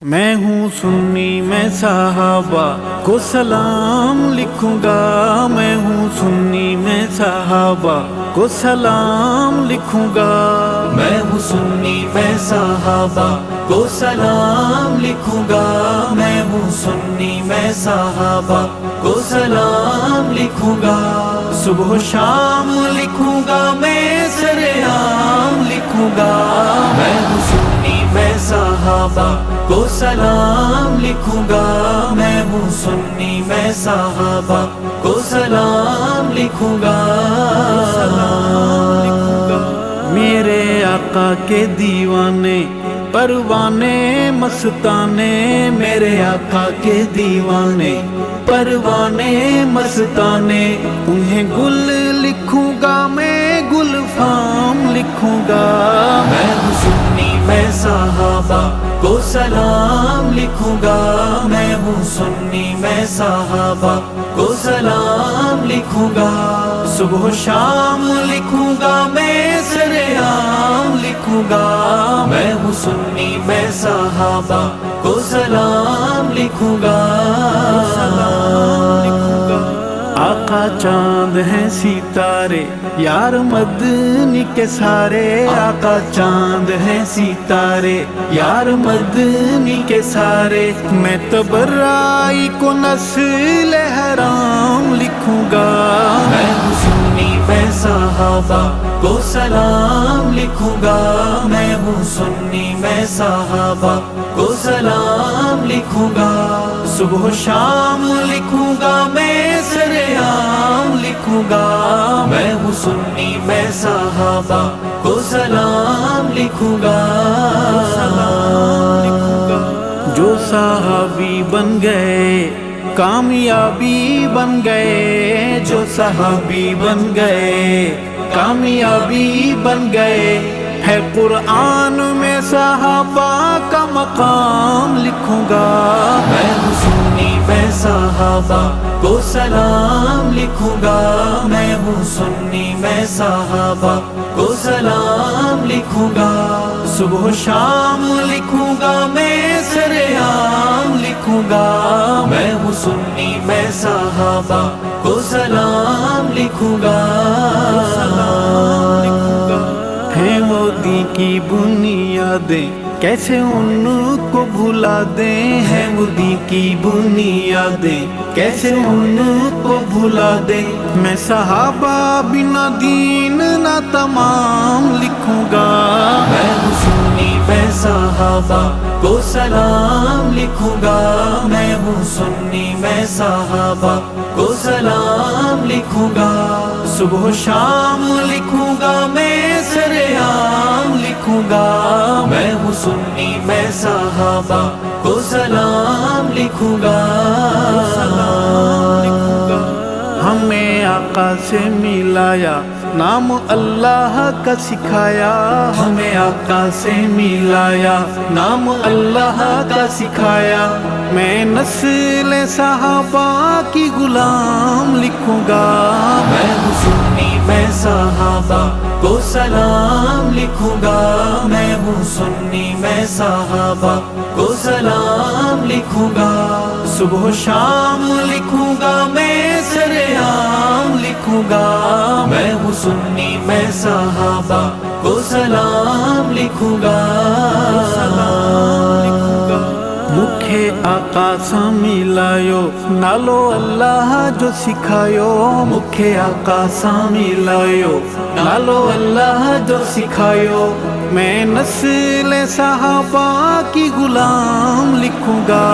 میں ہوں سنی میں صحابہ کو سلام لکھوں گا، میں ہوں سنی میں صحابہ کو سلام لکھوں گا، میں ہوں سنی میں صحابہ کو سلام لکھوں گا، میں ہوں سنی میں صحابہ کو سلام لکھوں گا، صبح و شام لکھوں گا، میں سرعام لکھوں گا، میں ہوں سنی میں صحابہ کو سلام لکھوں گا، میں ہوں سنی میں صحابہ کو سلام لکھوں گا، میرے آقا کے دیوانے پروانے مستانے، میرے آقا کے دیوانے پروانے مستانے، انہیں گل لکھوں گا، میں گلفام لکھوں گا، میں ہوں سنی میں صحابہ کو سلام لکھوں گا، میں ہوں سنی میں صحابہ کو سلام لکھوں گا، صبح و شام لکھوں گا، میں سرعام لکھوں گا، میں ہوں سنی میں صحابہ کو سلام لکھوں گا، آقا چاند ہیں ستارے یار مدنی کے سارے، آقا چاند ہیں ستارے یار مدنی کے سارے، میں تبرائی کو نسل حرام لکھوں گا، میں ہوں سنی میں صحابہ کو سلام لکھوں گا، میں ہوں سنی میں صحابہ کو سلام لکھوں گا، صبح و شام لکھوں گا، میں سرعام لکھوں گا، میں ہوں سنی میں صحابہ کو سلام لکھوں گا، جو صحابی بن گئے کامیابی بن گئے، جو صحابی بن گئے کامیابی بن گئے، ہے قرآن میں صحابہ کا مقام لکھوں گا، میں ہوں سنی میں صحابہ کو سلام لکھوں گا، میں ہوں سنی میں صحابہ کو سلام لکھوں گا، صبح و شام لکھوں گا، میں سرعام لکھوں گا، میں ہوں سنی میں صحابہ کو سلام لکھوں گا، ہیں وہ دین کی بنیادیں کیسے ان کو بھلا دیں، ہیں وہ دین کی بنیادیں کیسے ان کو بھلا دیں، میں صحابہ بنا دین نہ تمام لکھوں گا، میں ہوں سنی میں صحابہ کو سلام لکھوں گا، میں ہوں سنی میں صحابہ کو سلام لکھوں گا، صبح و شام لکھوں گا، میں سرعام لکھوں گا، میں ہوں سنی میں صحابہ کو سلام لکھوں گا، ہمیں آقا سے ملایا نام اللہ کا سکھایا، ہمیں آقا سے ملایا نام اللہ کا سکھایا، میں نسل صحابہ کی غلام لکھوں گا، میں ہوں سنی میں صحابہ کو سلام لکھوں گا، میں ہوں سنی میں صحابہ کو سلام لکھوں گا، صبح و شام لکھوں گا، میں سرعام لکھوں گا، میں ہوں سنی میں صحابہ کو سلام لکھوں گا، مکھے آقا سا ملایو نالو اللہ جو سکھایو، مکھے آقا سا ملایو نالو اللہ جو سکھایو، میں نسل صحابہ کی غلام لکھوں گا،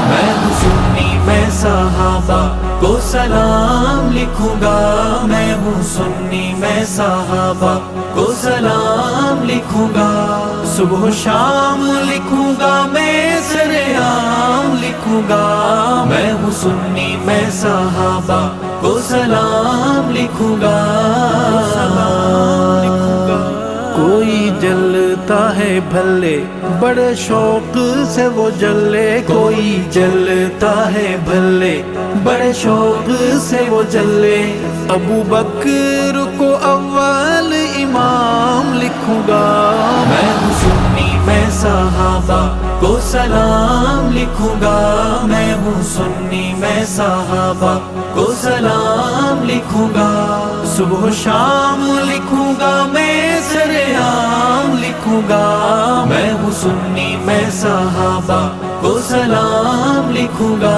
میں ہوں سنی میں صحابہ کو سلام لکھوں گا، میں ہوں سنی میں صحابہ کو سلام لکھوں گا، صبح و شام لکھوں گا، میں سرعام لکھوں گا، میں ہوں سنی میں صحابہ کو سلام لکھوں گا، کوئی جلتا ہے بھلے بڑے شوق سے وہ جلے، کوئی جلتا ہے بھلے بڑے شوق سے وہ جلے، ابو بکر کو اول امام لکھوں گا، میں ہوں سنی میں صحابہ کو سلام لکھوں گا، میں ہوں سنی میں صحابہ کو سلام لکھوں گا، صبح و شام لکھوں گا میں سر عام لکھوں گا، میں ہوں سنی میں صحابہ کو سلام لکھوں گا،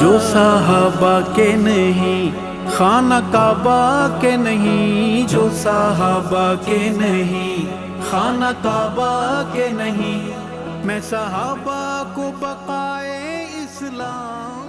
جو صحابہ کے نہیں خانہ کعبہ کے نہیں، جو صحابہ کے نہیں خانہ کعبہ کے نہیں، میں صحابہ کو بقائے اسلام